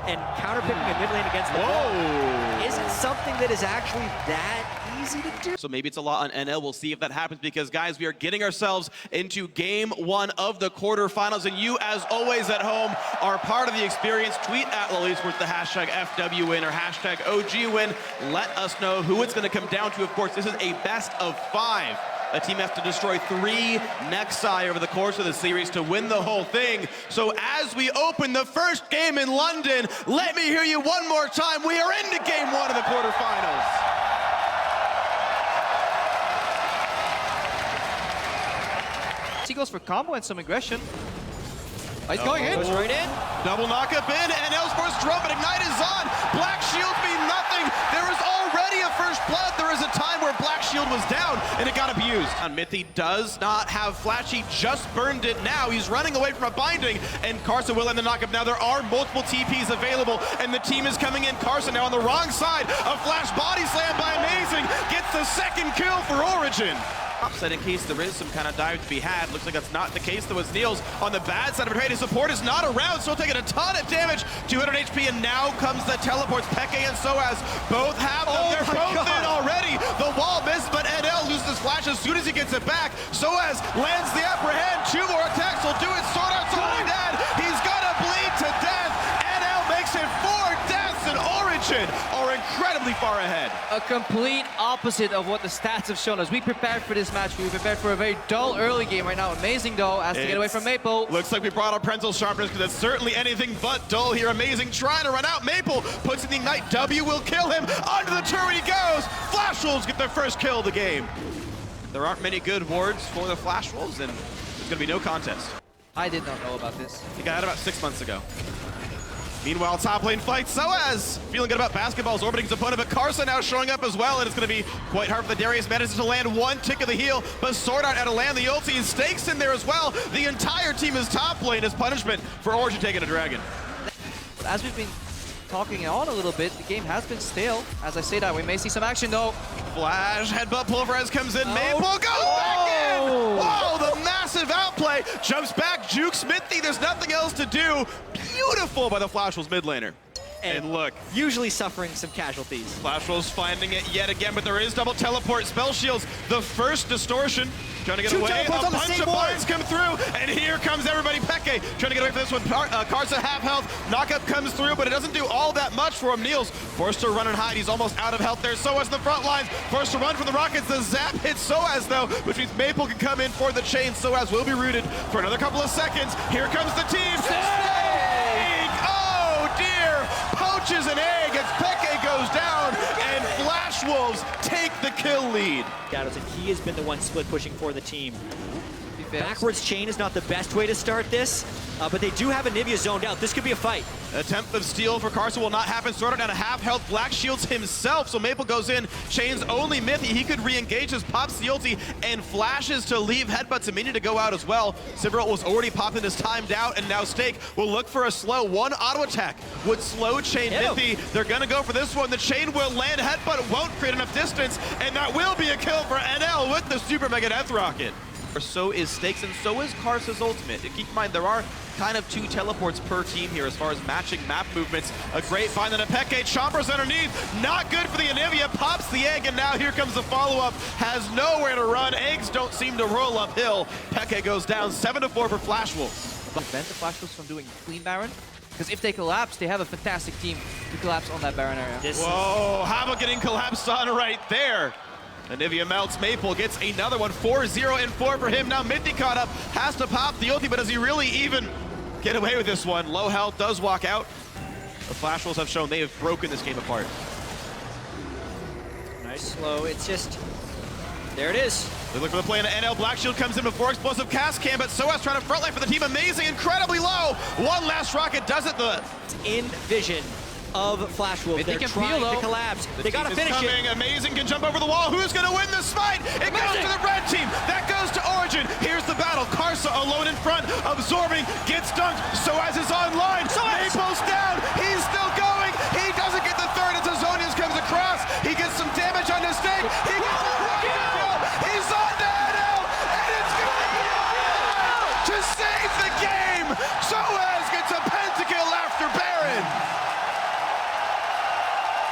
And counterpicking a mid lane against the wall isn't something that is actually that easy to do. So maybe it's a lot on NL. We'll see if that happens because, guys, we are getting ourselves into game one of the quarterfinals. And you, as always at home, are part of the experience. Tweet at Elise with the hashtag FWWin or hashtag OGWin. Let us know who it's going to come down to. Of course, this is a best of 5. A team has to destroy 3 Rek'Sai over the course of the series to win the whole thing. So as we open the first game in London, let me hear you one more time. We are into game 1 of the quarterfinals. He goes for combo and some aggression. He's going in. Goes right in. Double knockup in, and Elspeth's drone, but Ignite is on. Black Shield mean nothing. There is already a first blood. There is a time where Black Shield was down, and it got abused. And Mithy does not have Flash. He just burned it now. He's running away from a binding, and Karsa will end the knockup. Now there are multiple TPs available, and the team is coming in. Karsa now on the wrong side. A Flash body slam by Amazing. Gets the second kill for Origin. Upset in case there is some kind of dive to be had. Looks like that's not the case though, as Niels on the bad side of it. His support is not around, still taking a ton of damage. 200 HP, and now comes the teleports. xPeke and Soaz both have them. They're both in already. The wall misses, but NL loses Flash as soon as he gets it back. Soaz lands the upper hand. 2 more attacks will do it. SwordArt's already dead. He's gonna bleed to death. NL makes it 4 deaths, and Origin are incredibly far ahead. A complete opposite of what the stats have shown us. We prepared for this match. We prepared for a very dull early game right now. Amazing though, has to get away from Maple. Looks like we brought our pencil sharpeners because it's certainly anything but dull here. Amazing trying to run out. Maple puts in the Ignite. W will kill him. Onto the turret he goes. Flash Wolves get their first kill of the game. There aren't many good wards for the Flash Wolves, and there's going to be no contest. I did not know about this. I think I had about 6 months ago. Meanwhile, top lane fight. Soaz feeling good about basketballs orbiting his opponent, but Karsa now showing up as well, and it's going to be quite hard for the Darius manages to land 1 tick of the heal, but SwordArt out of land the ulti, and Stakes in there as well. The entire team is top lane as punishment for Origin taking a dragon. As we've been talking on a little bit, the game has been stale. As I say that, we may see some action though. Flash, headbutt, pulverize comes in, Maple goes back in! Whoa, the massive outplay, jumps back, jukes Mithy, there's nothing else to do. Beautiful by the Flash Wolves mid laner. And look, Usually suffering some casualties. Flash Wolves finding it yet again, but there is double teleport, spell shields, the first distortion, trying to get 2 away, a teleports on the bunch same of board. binds come through, and here comes everybody. xPeke trying to get away from this one. Karsa half health, knockup comes through, but it doesn't do all that much for him. Niels forced to run and hide, he's almost out of health there. Soaz in the front lines, forced to run from the rockets. The zap hits Soaz though, which means Maple can come in for the chain. Soaz will be rooted for another couple of seconds. Here comes the team. Snake! Oh dear! Poaches an egg as xPeke goes down, and Flash Wolves take the kill lead. Shadows, and he has been the one split pushing for the team. He fails. Backwards chain is not the best way to start this, but they do have Anivia zoned out. This could be a fight. Attempt of steal for Karsa will not happen. SwordArt down to half health. Black shields himself, so Maple goes in. Chains only Mithy. He could re-engage his pops the ulti and flashes to leave headbutts immediate to go out as well. Sivir was already popping his timed out, and now Stake will look for a slow. 1 auto attack would slow chain Mithy. They're gonna go for this one. The chain will land headbutt. It won't create enough distance, and that will be a kill for NL with the super mega death rocket. So is Stakes, and so is Karsa's ultimate. Keep in mind, there are kind of 2 teleports per team here as far as matching map movements. A great find on xPeke, chompers underneath, not good for the Anivia, pops the egg, and now here comes the follow-up, has nowhere to run. Eggs don't seem to roll uphill. xPeke goes down 7-4 for Flash Wolves. Prevent the Flash Wolves from doing clean Baron, because if they collapse, they have a fantastic team to collapse on that Baron area. Whoa, how about getting collapsed on right there? Anivia melts, Maple gets another one, 4-0 and 4 for him. Now Mithy caught up, has to pop the ulti, but does he really even get away with this one? Low health does walk out. The Flash Wolves have shown they have broken this game apart. Nice slow, it's just, there it is. They look for the play into NL. Black Shield comes in before explosive cast can, but Soaz trying to frontline for the team. Amazing, incredibly low. One last rocket does it. The In vision of Flash Wolves. They're trying to collapse. They gotta finish it. Amazing can jump over the wall. Who's gonna win this fight? It goes to the red team. That goes to Origin. Here's the battle. Karsa alone in front, absorbing, gets dunked. Soaz is online. Maple's down. He's still going. He doesn't get the third as Azonius comes across. He gets some damage on his stake. He gets the rocket kill. He's on to NL, and it's gonna be to save the game. Soaz gets a pentakill after Baron.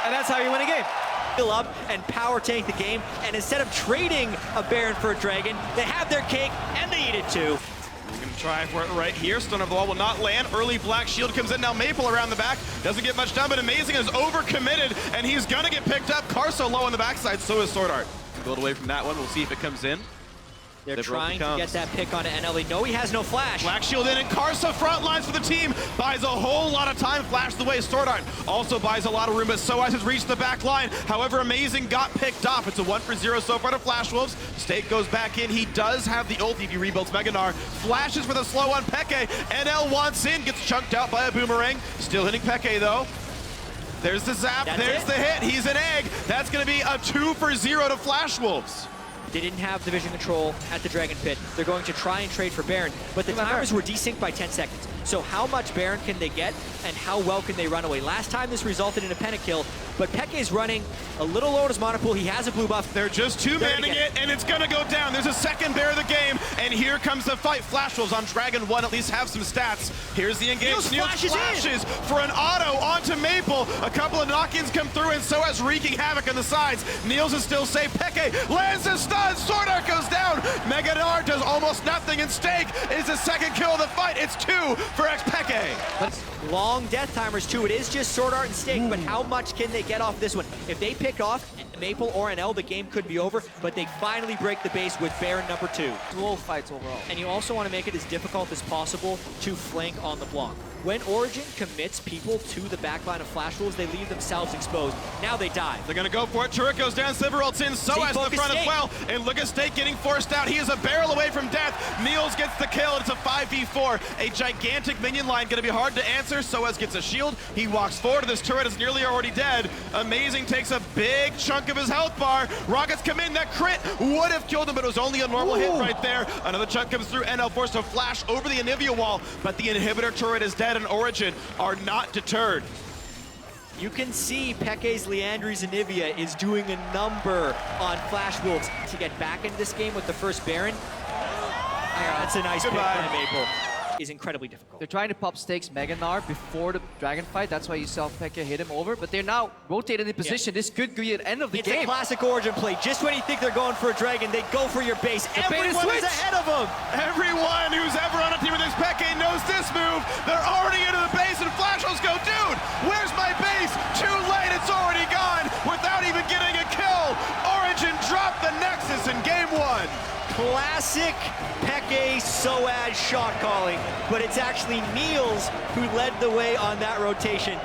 And that's how you win a game. Fill up and power tank the game, and instead of trading a Baron for a Dragon, they have their cake and they eat it too. We're gonna try for it right here. Stun of the wall will not land. Early Black Shield comes in now. Maple around the back. Doesn't get much done, but Amazing is overcommitted, and he's gonna get picked up. Karsa low on the backside, so is SwordArt. Build away from that one. We'll see if it comes in. They're trying to get that pick onto NL. They know he has no flash. Black Shield in, and Karsa front lines for the team. Buys a whole lot of time. Flash the way. SwordArt also buys a lot of room, but Soaz has reached the back line. However, Amazing got picked off. It's a 1-for-0 so far to Flash Wolves. Stake goes back in. He does have the ult if he rebuilds Gnar. Flashes for the slow on XPeke. NL wants in. Gets chunked out by a boomerang. Still hitting XPeke though. There's the zap. There's the hit. He's an egg. That's going to be a 2-for-0 to Flash Wolves. They didn't have division control at the Dragon Pit. They're going to try and trade for Baron, but the timers were desynced by 10 seconds. So how much Baron can they get, and how well can they run away? Last time this resulted in a pentakill, but XPeke's running a little low on his mana pool. He has a blue buff. They're just two-manning it, and it's gonna go down. There's a second bear of the game, and here comes the fight. Flash Wolves on Dragon 1 at least have some stats. Here's the engage. Niels flashes for an auto onto Maple. A couple of knock-ins come through, and Soaz wreaking havoc on the sides. Niels is still safe. XPeke lands a stun. SwordArt goes down. Gnar does almost nothing, and Stake is the second kill of the fight. It's 2 for xPeke. But long death timers too. It is just SwordArt and Stake, but how much can they get off this one? If they pick off Maple or NL, the game could be over, but they finally break the base with Baron number 2. Dual fights overall. And you also want to make it as difficult as possible to flank on the block. When Origin commits people to the backline of Flash Wolves, they leave themselves exposed. Now they dive. They're going to go for it. Turret goes down. Sivir ults in. Soaz in the front as well. And look at Stake getting forced out. He is a barrel away from death. Niels gets the kill. It's a 5v4. A gigantic minion line. Going to be hard to answer. Soaz gets a shield. He walks forward. This turret is nearly already dead. Amazing takes a big chunk of his health bar. Rockets come in. That crit would have killed him, but it was only a normal hit right there. Another chunk comes through. NL forced to flash over the Anivia wall, but the inhibitor turret is dead, and Origin are not deterred. You can see XPeke's Liandry's Anivia is doing a number on Flash Wolves. To get back into this game with the first Baron, that's a nice pick by Maple. Is incredibly difficult. They're trying to pop Stakes Gnar before the Dragon fight. That's why you saw XPeke hit him over, but they're now rotated in position. This could be the end of the game. It's a classic Origin play. Just when you think they're going for a Dragon, they go for your base. Everyone is ahead of them. Everyone who's ever on a team with xPeke knows this move. They're already into the base, and Flash Wolves go, dude, where's my base? Too late, it's already gone without even getting a kill. Origin dropped the Nexus in game 1. Classic XPeke Soaz shot calling, but it's actually Niels who led the way on that rotation.